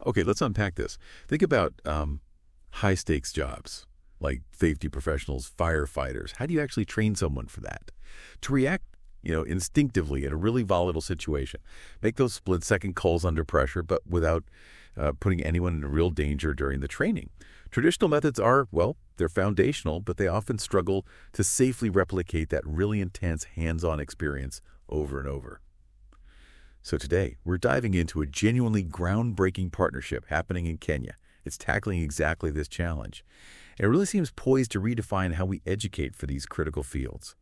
Okay, let's unpack this. Think about high-stakes jobs like safety professionals, firefighters. How do you actually train someone for that? To react, instinctively in a really volatile situation. Make those split-second calls under pressure, but without putting anyone in real danger during the training. Traditional methods are, well, they're foundational, but they often struggle to safely replicate that really intense hands-on experience over and over. So today, we're diving into a genuinely groundbreaking partnership happening in Kenya. It's tackling exactly this challenge. It really seems poised to redefine how we educate for these critical fields.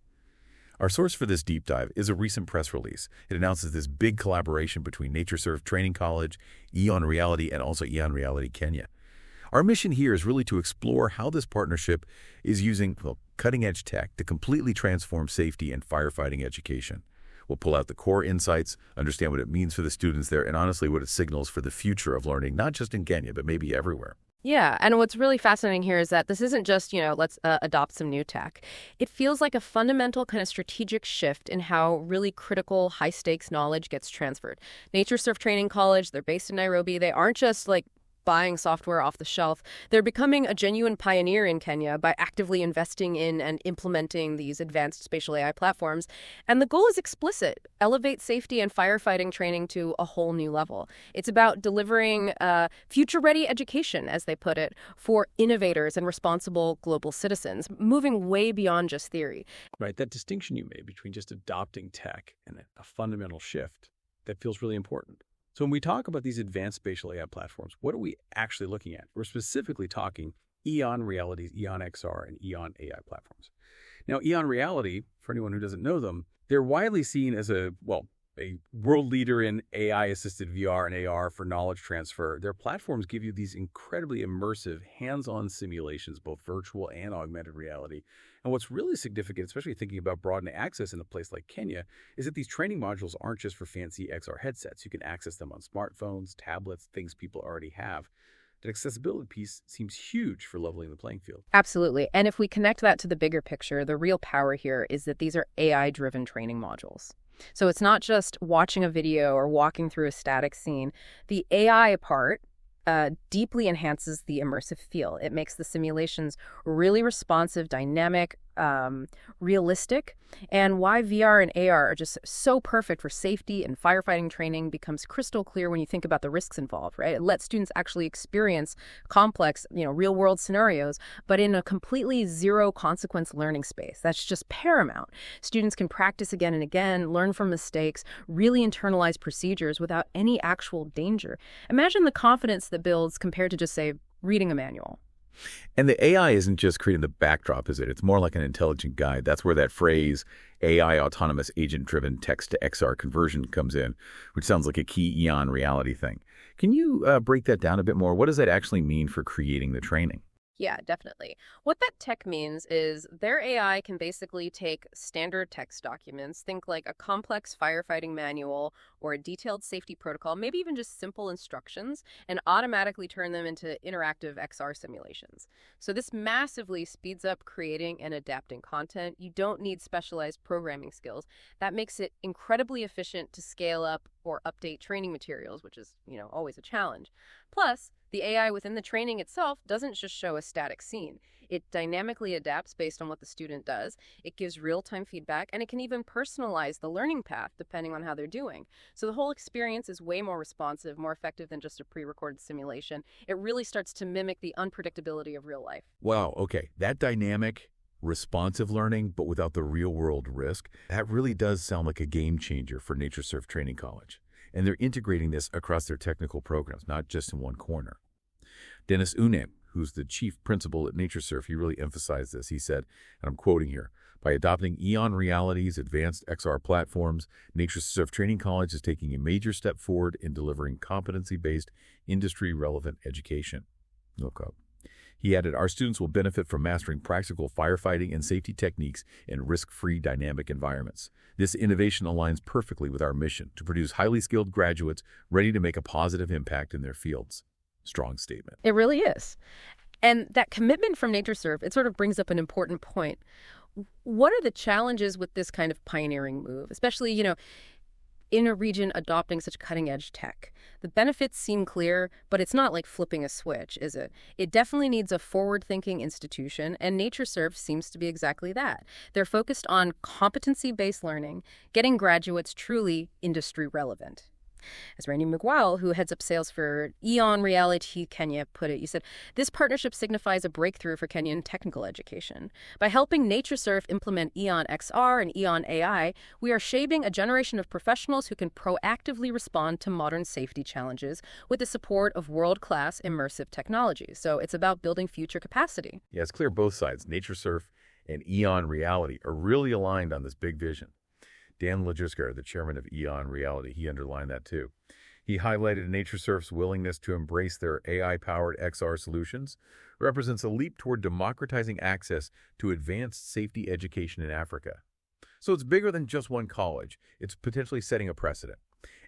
Our source for this deep dive is a recent press release. It announces this big collaboration between NatureSurf Training College, EON Reality, and also EON Reality Kenya. Our mission here is really to explore how this partnership is using cutting-edge tech to completely transform safety and firefighting education. We'll pull out the core insights, understand what it means for the students there, and honestly what it signals for the future of learning, not just in Kenya, but maybe everywhere. Yeah, and what's really fascinating here is that this isn't just, let's adopt some new tech. It feels like a fundamental kind of strategic shift in how really critical high-stakes knowledge gets transferred. NatureSurf Training College, they're based in Nairobi. They aren't just buying software off the shelf. They're becoming a genuine pioneer in Kenya by actively investing in and implementing these advanced spatial AI platforms. And the goal is explicit: elevate safety and firefighting training to a whole new level. It's about delivering future-ready education, as they put it, for innovators and responsible global citizens, moving way beyond just theory. Right, that distinction you made between just adopting tech and a fundamental shift, that feels really important. So when we talk about these advanced spatial AI platforms, what are we actually looking at? We're specifically talking EON Reality's EON-XR and EON-AI platforms. Now, EON Reality, for anyone who doesn't know them, they're widely seen as a world leader in AI-assisted VR and AR for knowledge transfer. Their platforms give you these incredibly immersive, hands-on simulations, both virtual and augmented reality. And what's really significant, especially thinking about broadening access in a place like Kenya, is that these training modules aren't just for fancy XR headsets. You can access them on smartphones, tablets, things people already have. That accessibility piece seems huge for leveling the playing field. Absolutely. And if we connect that to the bigger picture, the real power here is that these are AI-driven training modules. So it's not just watching a video or walking through a static scene. The AI part deeply enhances the immersive feel. It makes the simulations really responsive, dynamic, realistic, and why VR and AR are just so perfect for safety and firefighting training becomes crystal clear when you think about the risks involved, right? It lets students actually experience complex, real-world scenarios, but in a completely zero-consequence learning space. That's just paramount. Students can practice again and again, learn from mistakes, really internalize procedures without any actual danger. Imagine the confidence that builds compared to just, say, reading a manual. And the AI isn't just creating the backdrop, is it? It's more like an intelligent guide. That's where that phrase, AI autonomous agent-driven text-to-XR conversion comes in, which sounds like a key EON reality thing. Can you break that down a bit more? What does that actually mean for creating the training? Yeah, definitely. What that tech means is their AI can basically take standard text documents, think like a complex firefighting manual or a detailed safety protocol, maybe even just simple instructions, and automatically turn them into interactive XR simulations. So this massively speeds up creating and adapting content. You don't need specialized programming skills. That makes it incredibly efficient to scale up or update training materials, which is, always a challenge. Plus, the AI within the training itself doesn't just show a static scene. It dynamically adapts based on what the student does. It gives real-time feedback, and it can even personalize the learning path depending on how they're doing. So the whole experience is way more responsive, more effective than just a pre-recorded simulation. It really starts to mimic the unpredictability of real life. Wow, okay. That dynamic, responsive learning, but without the real-world risk, that really does sound like a game changer for NatureSurf Training College. And they're integrating this across their technical programs, not just in one corner. Dennis Unem, who's the chief principal at NatureSurf, he really emphasized this. He said, and I'm quoting here, by adopting EON Reality's advanced XR platforms, NatureSurf Training College is taking a major step forward in delivering competency-based, industry-relevant education. Look up. He added, our students will benefit from mastering practical firefighting and safety techniques in risk-free dynamic environments. This innovation aligns perfectly with our mission to produce highly skilled graduates ready to make a positive impact in their fields. Strong statement. It really is. And that commitment from NatureSurf, it sort of brings up an important point. What are the challenges with this kind of pioneering move? Especially, in a region adopting such cutting-edge tech. The benefits seem clear, but it's not like flipping a switch, is it? It definitely needs a forward-thinking institution, and NatureSurf seems to be exactly that. They're focused on competency-based learning, getting graduates truly industry relevant. As Randy McWowell, who heads up sales for EON Reality Kenya, put it, you said, this partnership signifies a breakthrough for Kenyan technical education. By helping NatureSurf implement EON-XR and EON-AI, we are shaping a generation of professionals who can proactively respond to modern safety challenges with the support of world-class immersive technology. So it's about building future capacity. Yeah, it's clear both sides, NatureSurf and EON Reality, are really aligned on this big vision. Dan Lajuskar, the chairman of EON Reality, he underlined that too. He highlighted NatureSurf's willingness to embrace their AI-powered XR solutions represents a leap toward democratizing access to advanced safety education in Africa. So it's bigger than just one college. It's potentially setting a precedent.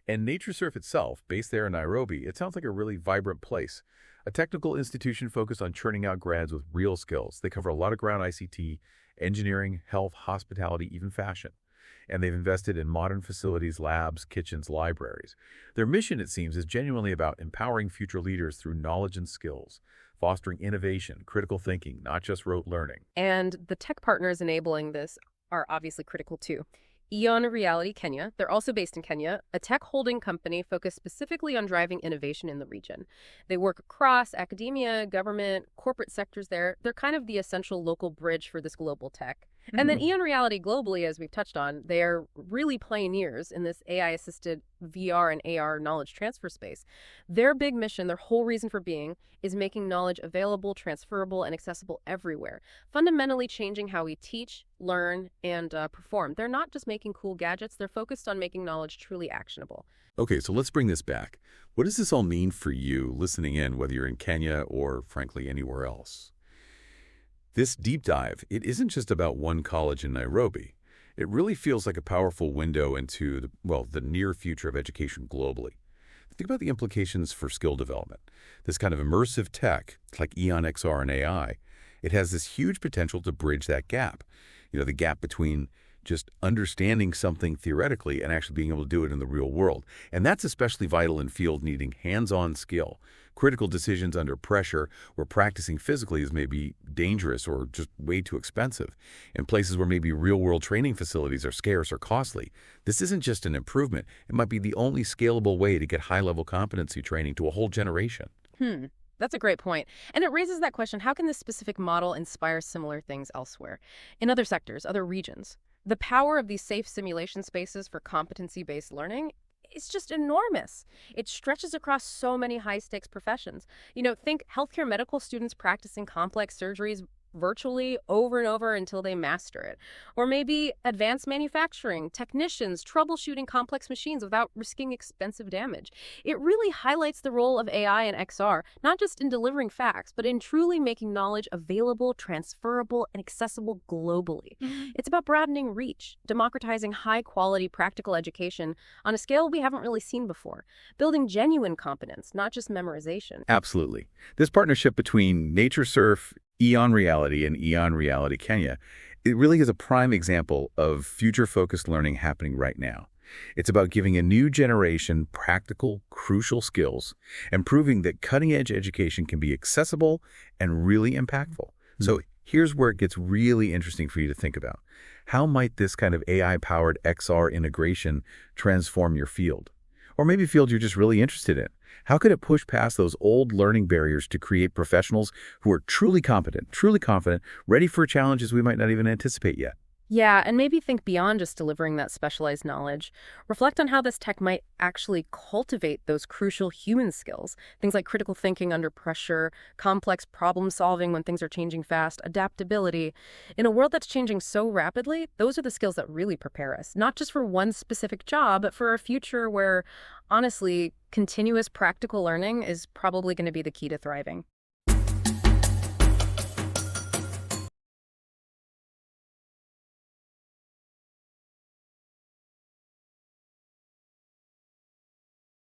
And NatureSurf itself, based there in Nairobi, it sounds like a really vibrant place. A technical institution focused on churning out grads with real skills. They cover a lot of ground: ICT, engineering, health, hospitality, even fashion. And they've invested in modern facilities, labs, kitchens, libraries. Their mission, it seems, is genuinely about empowering future leaders through knowledge and skills, fostering innovation, critical thinking, not just rote learning. And the tech partners enabling this are obviously critical too. EON Reality Kenya, they're also based in Kenya, a tech holding company focused specifically on driving innovation in the region. They work across academia, government, corporate sectors there. They're kind of the essential local bridge for this global tech. And then EON Reality globally, as we've touched on, they are really pioneers in this AI-assisted VR and AR knowledge transfer space. Their big mission, their whole reason for being, is making knowledge available, transferable, and accessible everywhere, fundamentally changing how we teach, learn, and perform. They're not just making cool gadgets, they're focused on making knowledge truly actionable. Okay, so let's bring this back. What does this all mean for you listening in, whether you're in Kenya or, frankly, anywhere else? This deep dive, it isn't just about one college in Nairobi. It really feels like a powerful window into, the near future of education globally. Think about the implications for skill development. This kind of immersive tech, like EON-XR and AI, it has this huge potential to bridge that gap. The gap between just understanding something theoretically and actually being able to do it in the real world. And that's especially vital in fields needing hands-on skill, critical decisions under pressure, where practicing physically is maybe dangerous or just way too expensive, in places where maybe real-world training facilities are scarce or costly. This isn't just an improvement. It might be the only scalable way to get high-level competency training to a whole generation. That's a great point. And it raises that question, how can this specific model inspire similar things elsewhere, in other sectors, other regions? The power of these safe simulation spaces for competency-based learning is just enormous. It stretches across so many high-stakes professions. Think healthcare medical students practicing complex surgeries virtually over and over until they master it. Or maybe advanced manufacturing, technicians troubleshooting complex machines without risking expensive damage. It really highlights the role of AI and XR, not just in delivering facts, but in truly making knowledge available, transferable, and accessible globally. It's about broadening reach, democratizing high-quality practical education on a scale we haven't really seen before, building genuine competence, not just memorization. Absolutely. This partnership between NatureSurf, EON Reality, and EON Reality Kenya, it really is a prime example of future-focused learning happening right now. It's about giving a new generation practical, crucial skills and proving that cutting-edge education can be accessible and really impactful. So here's where it gets really interesting for you to think about. How might this kind of AI-powered XR integration transform your field? Or maybe a field you're just really interested in? How could it push past those old learning barriers to create professionals who are truly competent, ready for challenges we might not even anticipate yet? Yeah, and maybe think beyond just delivering that specialized knowledge. Reflect on how this tech might actually cultivate those crucial human skills. Things like critical thinking under pressure, complex problem solving when things are changing fast, adaptability. In a world that's changing so rapidly, those are the skills that really prepare us, not just for one specific job, but for a future where, honestly, continuous practical learning is probably going to be the key to thriving.